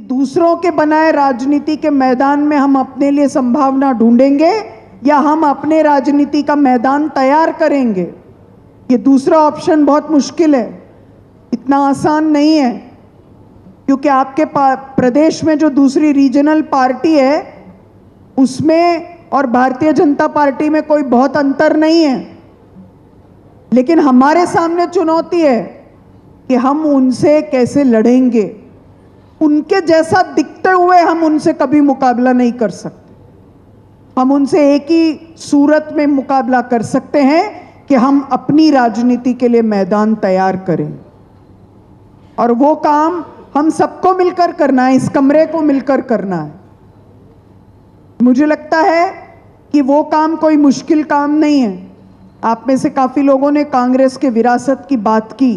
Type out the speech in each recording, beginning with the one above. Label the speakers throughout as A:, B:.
A: दूसरों के बनाए राजनीति के मैदान में हम अपने लिए संभावना ढूंढेंगे या हम अपने राजनीति का मैदान तैयार करेंगे। ये दूसरा ऑप्शन बहुत मुश्किल है, इतना आसान नहीं है, क्योंकि आपके प्रदेश में जो दूसरी रीजनल पार्टी है उसमें और भारतीय जनता पार्टी में कोई बहुत अंतर नहीं है, लेकिन हमारे सामने चुनौती है कि हम उनसे कैसे लड़ेंगे। उनके जैसा दिखते हुए हम उनसे कभी मुकाबला नहीं कर सकते। हम उनसे एक ही सूरत में मुकाबला कर सकते हैं कि हम अपनी राजनीति के लिए मैदान तैयार करें, और वो काम हम सबको मिलकर करना है, इस कमरे को मिलकर करना है। मुझे लगता है कि वो काम कोई मुश्किल काम नहीं है। आप में से काफ़ी लोगों ने कांग्रेस के विरासत की बात की।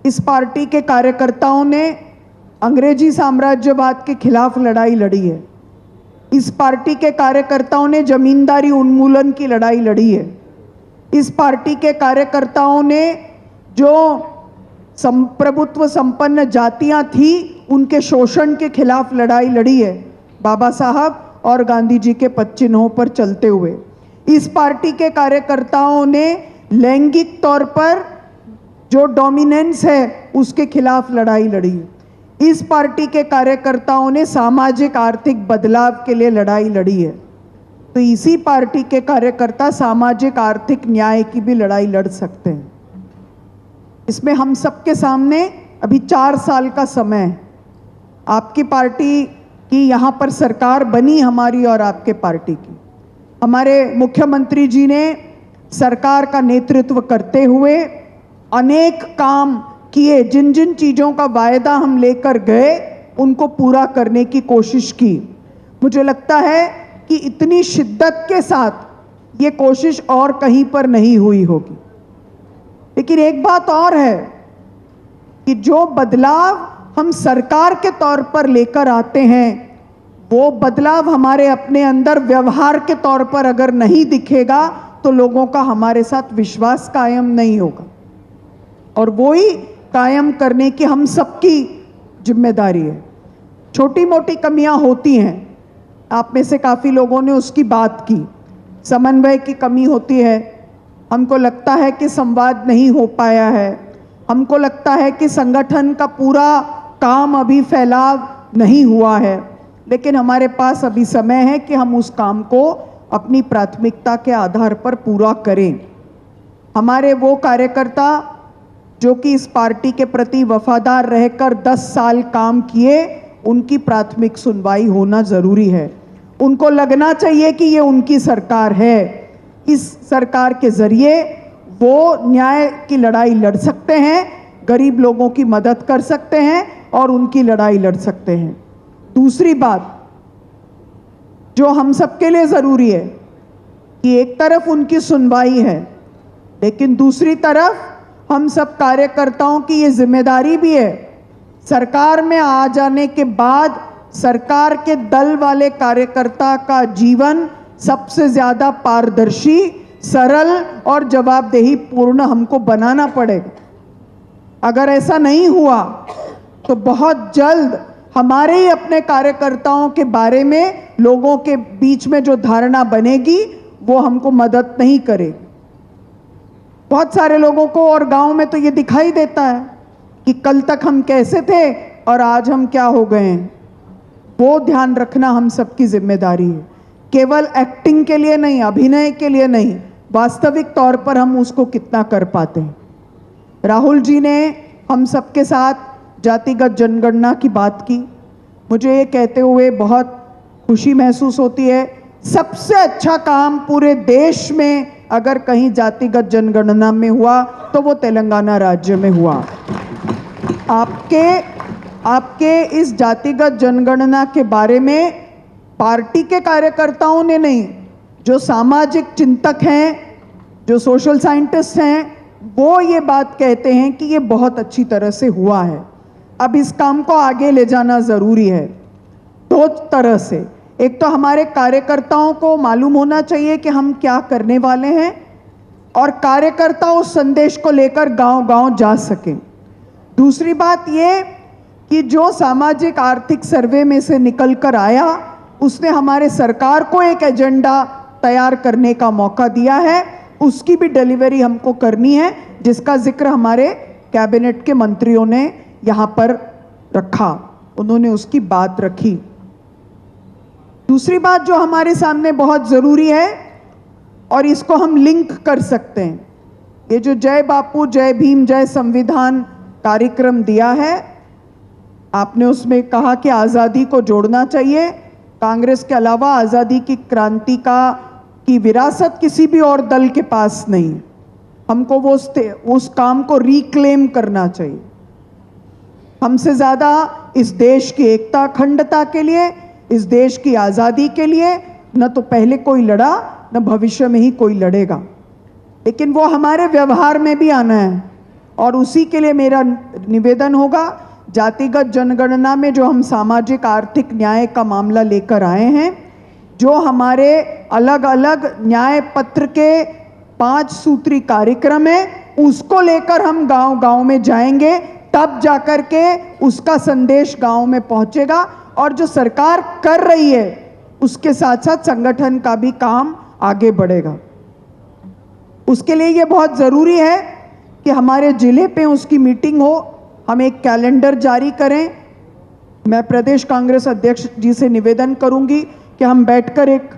A: इस पार्टी के कार्यकर्ताओं ने अंग्रेजी साम्राज्यवाद के खिलाफ लड़ाई लड़ी है। इस पार्टी के कार्यकर्ताओं ने जमींदारी उन्मूलन की लड़ाई लड़ी है। इस पार्टी के कार्यकर्ताओं ने जो प्रभुत्व संपन्न जातियां थी उनके शोषण के खिलाफ लड़ाई लड़ी है, बाबा साहब और गांधी जी के पद चिन्हों पर चलते हुए। इस पार्टी के कार्यकर्ताओं ने लैंगिक तौर पर जो डोमिनेंस है उसके खिलाफ लड़ाई लड़ी है। इस पार्टी के कार्यकर्ताओं ने सामाजिक आर्थिक बदलाव के लिए लड़ाई लड़ी है। तो इसी पार्टी के कार्यकर्ता सामाजिक आर्थिक न्याय की भी लड़ाई लड़ सकते हैं। इसमें हम सबके सामने अभी 4 साल का समय है। आपकी पार्टी की यहाँ पर सरकार बनी, हमारी और आपके पार्टी की। हमारे मुख्यमंत्री जी ने सरकार का नेतृत्व करते हुए अनेक काम किए। जिन जिन चीज़ों का वायदा हम लेकर गए उनको पूरा करने की कोशिश की। मुझे लगता है कि इतनी शिद्दत के साथ ये कोशिश और कहीं पर नहीं हुई होगी। लेकिन एक बात और है कि जो बदलाव हम सरकार के तौर पर लेकर आते हैं वो बदलाव हमारे अपने अंदर व्यवहार के तौर पर अगर नहीं दिखेगा तो लोगों का हमारे साथ विश्वास कायम नहीं होगा, और वो ही कायम करने की हम सबकी जिम्मेदारी है। छोटी मोटी कमियां होती हैं, आप में से काफ़ी लोगों ने उसकी बात की। समन्वय की कमी होती है, हमको लगता है कि संवाद नहीं हो पाया है, हमको लगता है कि संगठन का पूरा काम अभी फैलाव नहीं हुआ है, लेकिन हमारे पास अभी समय है कि हम उस काम को अपनी प्राथमिकता के आधार पर पूरा करें। हमारे वो कार्यकर्ता जो कि इस पार्टी के प्रति वफादार रहकर 10 साल काम किए, उनकी प्राथमिक सुनवाई होना ज़रूरी है। उनको लगना चाहिए कि ये उनकी सरकार है। इस सरकार के ज़रिए वो न्याय की लड़ाई लड़ सकते हैं, गरीब लोगों की मदद कर सकते हैं और उनकी लड़ाई लड़ सकते हैं। दूसरी बात जो हम सबके लिए ज़रूरी है कि एक तरफ उनकी सुनवाई है, लेकिन दूसरी तरफ हम सब कार्यकर्ताओं की ये जिम्मेदारी भी है, सरकार में आ जाने के बाद सरकार के दल वाले कार्यकर्ता का जीवन सबसे ज़्यादा पारदर्शी, सरल और जवाबदेही पूर्ण हमको बनाना पड़ेगा। अगर ऐसा नहीं हुआ तो बहुत जल्द हमारे ही अपने कार्यकर्ताओं के बारे में लोगों के बीच में जो धारणा बनेगी वो हमको मदद नहीं करेगी। बहुत सारे लोगों को और गांव में तो ये दिखाई देता है कि कल तक हम कैसे थे और आज हम क्या हो गए हैं। वो ध्यान रखना हम सबकी जिम्मेदारी है, केवल एक्टिंग के लिए नहीं, अभिनय के लिए नहीं, वास्तविक तौर पर हम उसको कितना कर पाते हैं। राहुल जी ने हम सबके साथ जातिगत जनगणना की बात की। मुझे ये कहते हुए बहुत खुशी महसूस होती है। सबसे अच्छा काम पूरे देश में अगर कहीं जातिगत जनगणना में हुआ तो वो तेलंगाना राज्य में हुआ। आपके इस जातिगत जनगणना के बारे में पार्टी के कार्यकर्ताओं ने नहीं, जो सामाजिक चिंतक हैं, जो सोशल साइंटिस्ट हैं, वो ये बात कहते हैं कि ये बहुत अच्छी तरह से हुआ है। अब इस काम को आगे ले जाना ज़रूरी है दो तरह से। एक तो हमारे कार्यकर्ताओं को मालूम होना चाहिए कि हम क्या करने वाले हैं, और कार्यकर्ता उस संदेश को लेकर गांव-गांव जा सकें। दूसरी बात ये कि जो सामाजिक आर्थिक सर्वे में से निकल कर आया उसने हमारे सरकार को एक एजेंडा तैयार करने का मौका दिया है, उसकी भी डिलीवरी हमको करनी है, जिसका जिक्र हमारे कैबिनेट के मंत्रियों ने यहाँ पर रखा, उन्होंने उसकी बात रखी। दूसरी बात जो हमारे सामने बहुत ज़रूरी है और इसको हम लिंक कर सकते हैं, ये जो जय बापू जय भीम जय संविधान कार्यक्रम दिया है, आपने उसमें कहा कि आज़ादी को जोड़ना चाहिए। कांग्रेस के अलावा आज़ादी की क्रांति की विरासत किसी भी और दल के पास नहीं, हमको वो उस काम को रिक्लेम करना चाहिए। हमसे ज़्यादा इस देश की एकता अखंडता के लिए, इस देश की आज़ादी के लिए न तो पहले कोई लड़ा न भविष्य में ही कोई लड़ेगा, लेकिन वो हमारे व्यवहार में भी आना है। और उसी के लिए मेरा निवेदन होगा, जातिगत जनगणना में जो हम सामाजिक आर्थिक न्याय का मामला लेकर आए हैं, जो हमारे अलग अलग न्याय पत्र के 5 सूत्री कार्यक्रम है, उसको लेकर हम गांव गांव में जाएंगे, तब जाकर के उसका संदेश गांव में पहुंचेगा। और जो सरकार कर रही है उसके साथ साथ संगठन का भी काम आगे बढ़ेगा। उसके लिए ये बहुत ज़रूरी है कि हमारे जिले पे उसकी मीटिंग हो, हम एक कैलेंडर जारी करें। मैं प्रदेश कांग्रेस अध्यक्ष जी से निवेदन करूंगी कि हम बैठकर एक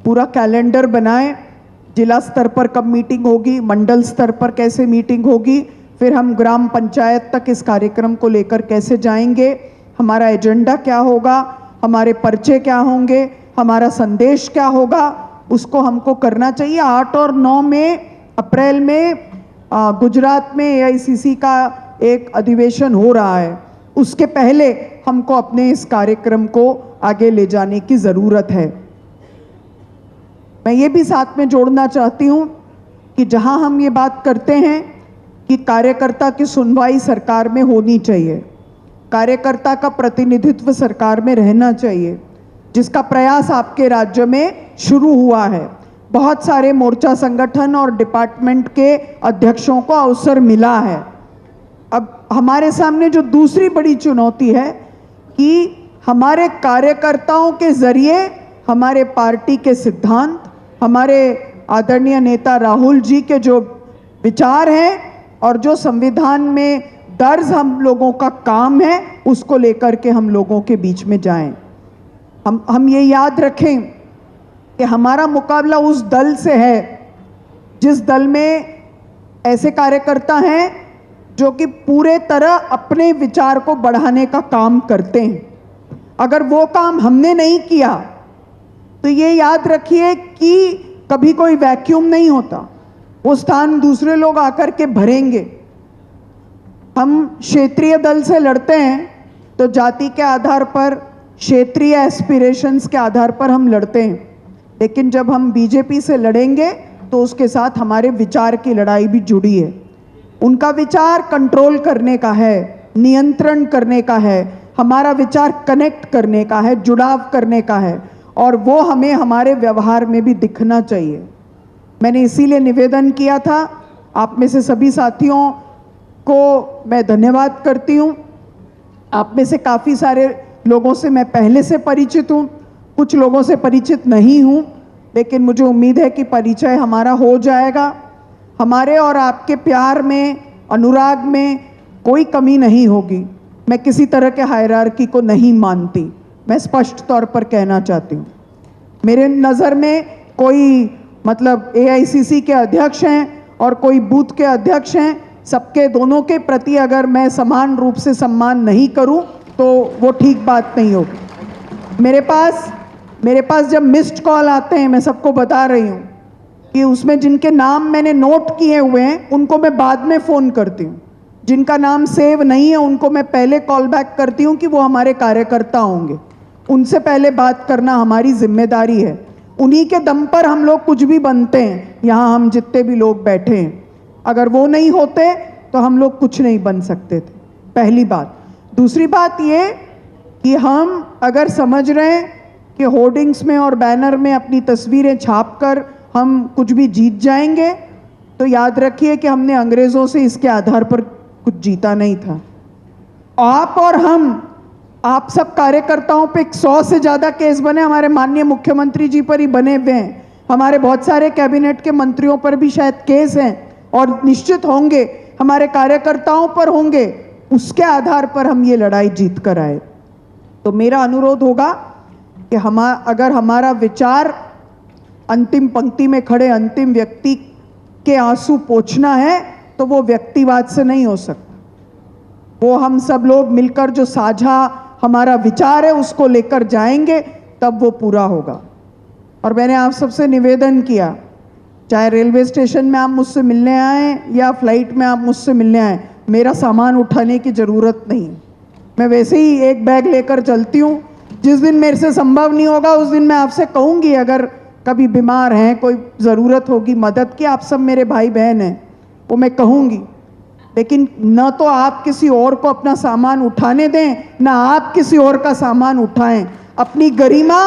A: पूरा कैलेंडर बनाएं, जिला स्तर पर कब मीटिंग होगी, मंडल स्तर पर कैसे मीटिंग होगी, फिर हम ग्राम पंचायत तक इस कार्यक्रम को लेकर कैसे जाएंगे, हमारा एजेंडा क्या होगा, हमारे पर्चे क्या होंगे, हमारा संदेश क्या होगा, उसको हमको करना चाहिए। 8 और 9 अप्रैल में गुजरात में AICC का एक अधिवेशन हो रहा है, उसके पहले हमको अपने इस कार्यक्रम को आगे ले जाने की ज़रूरत है। मैं ये भी साथ में जोड़ना चाहती हूँ कि जहाँ हम ये बात करते हैं कि कार्यकर्ता की सुनवाई सरकार में होनी चाहिए, कार्यकर्ता का प्रतिनिधित्व सरकार में रहना चाहिए, जिसका प्रयास आपके राज्य में शुरू हुआ है। बहुत सारे मोर्चा संगठन और डिपार्टमेंट के अध्यक्षों को अवसर मिला है। अब हमारे सामने जो दूसरी बड़ी चुनौती है कि हमारे कार्यकर्ताओं के जरिए हमारे पार्टी के सिद्धांत, हमारे आदरणीय नेता राहुल जी के जो विचार हैं और जो संविधान में दर्ज हम लोगों का काम है, उसको लेकर के हम लोगों के बीच में जाएं। हम ये याद रखें कि हमारा मुकाबला उस दल से है जिस दल में ऐसे कार्यकर्ता हैं जो कि पूरे तरह अपने विचार को बढ़ाने का काम करते हैं। अगर वो काम हमने नहीं किया तो ये याद रखिए कि कभी कोई वैक्यूम नहीं होता, वो स्थान दूसरे लोग आकर के भरेंगे। हम क्षेत्रीय दल से लड़ते हैं तो जाति के आधार पर, क्षेत्रीय एस्पिरेशंस के आधार पर हम लड़ते हैं, लेकिन जब हम बीजेपी से लड़ेंगे तो उसके साथ हमारे विचार की लड़ाई भी जुड़ी है। उनका विचार कंट्रोल करने का है, नियंत्रण करने का है, हमारा विचार कनेक्ट करने का है, जुड़ाव करने का है, और वो हमें हमारे व्यवहार में भी दिखना चाहिए। मैंने इसीलिए निवेदन किया था। आप में से सभी साथियों को मैं धन्यवाद करती हूँ। आप में से काफ़ी सारे लोगों से मैं पहले से परिचित हूँ, कुछ लोगों से परिचित नहीं हूँ, लेकिन मुझे उम्मीद है कि परिचय हमारा हो जाएगा। हमारे और आपके प्यार में, अनुराग में कोई कमी नहीं होगी। मैं किसी तरह के हायरार्की को नहीं मानती, मैं स्पष्ट तौर पर कहना चाहती हूँ। मेरे नज़र में कोई मतलब AICC के अध्यक्ष हैं और कोई बूथ के अध्यक्ष हैं, सबके दोनों के प्रति अगर मैं समान रूप से सम्मान नहीं करूं तो वो ठीक बात नहीं होगी। मेरे पास जब मिस्ड कॉल आते हैं, मैं सबको बता रही हूँ कि उसमें जिनके नाम मैंने नोट किए हुए हैं उनको मैं बाद में फ़ोन करती हूँ, जिनका नाम सेव नहीं है उनको मैं पहले कॉल बैक करती हूँ कि वो हमारे कार्यकर्ता होंगे। उनसे पहले बात करना हमारी जिम्मेदारी है। उन्हीं के दम पर हम लोग कुछ भी बनते हैं, यहाँ हम जितने भी लोग बैठे हैं। अगर वो नहीं होते तो हम लोग कुछ नहीं बन सकते थे, पहली बात। दूसरी बात ये कि हम अगर समझ रहे हैं कि होर्डिंग्स में और बैनर में अपनी तस्वीरें छापकर हम कुछ भी जीत जाएंगे, तो याद रखिए कि हमने अंग्रेज़ों से इसके आधार पर कुछ जीता नहीं था। आप और हम, आप सब कार्यकर्ताओं पे 100 से ज़्यादा केस बने, हमारे माननीय मुख्यमंत्री जी पर ही बने हुए हैं, हमारे बहुत सारे कैबिनेट के मंत्रियों पर भी शायद केस हैं और निश्चित होंगे, हमारे कार्यकर्ताओं पर होंगे। उसके आधार पर हम ये लड़ाई जीत कर आए। तो मेरा अनुरोध होगा कि अगर हमारा विचार अंतिम पंक्ति में खड़े अंतिम व्यक्ति के आंसू पोंछना है तो वो व्यक्तिवाद से नहीं हो सकता। वो हम सब लोग मिलकर जो साझा हमारा विचार है उसको लेकर जाएंगे, तब वो पूरा होगा। और मैंने आप सबसे निवेदन किया, चाहे रेलवे स्टेशन में आप मुझसे मिलने आए या फ्लाइट में आप मुझसे मिलने आए, मेरा सामान उठाने की ज़रूरत नहीं। मैं वैसे ही एक बैग लेकर चलती हूँ। जिस दिन मेरे से संभव नहीं होगा उस दिन मैं आपसे कहूँगी, अगर कभी बीमार हैं, कोई ज़रूरत होगी मदद की, आप सब मेरे भाई बहन हैं, वो मैं कहूँगी। लेकिन न तो आप किसी और को अपना सामान उठाने दें, ना आप किसी और का सामान उठाएं। अपनी गरिमा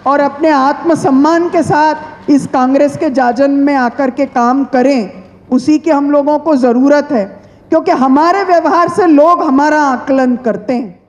A: और अपने आत्मसम्मान के साथ इस कांग्रेस के जाजन में आकर के काम करें, उसी की हम लोगों को ज़रूरत है, क्योंकि हमारे व्यवहार से लोग हमारा आकलन करते हैं।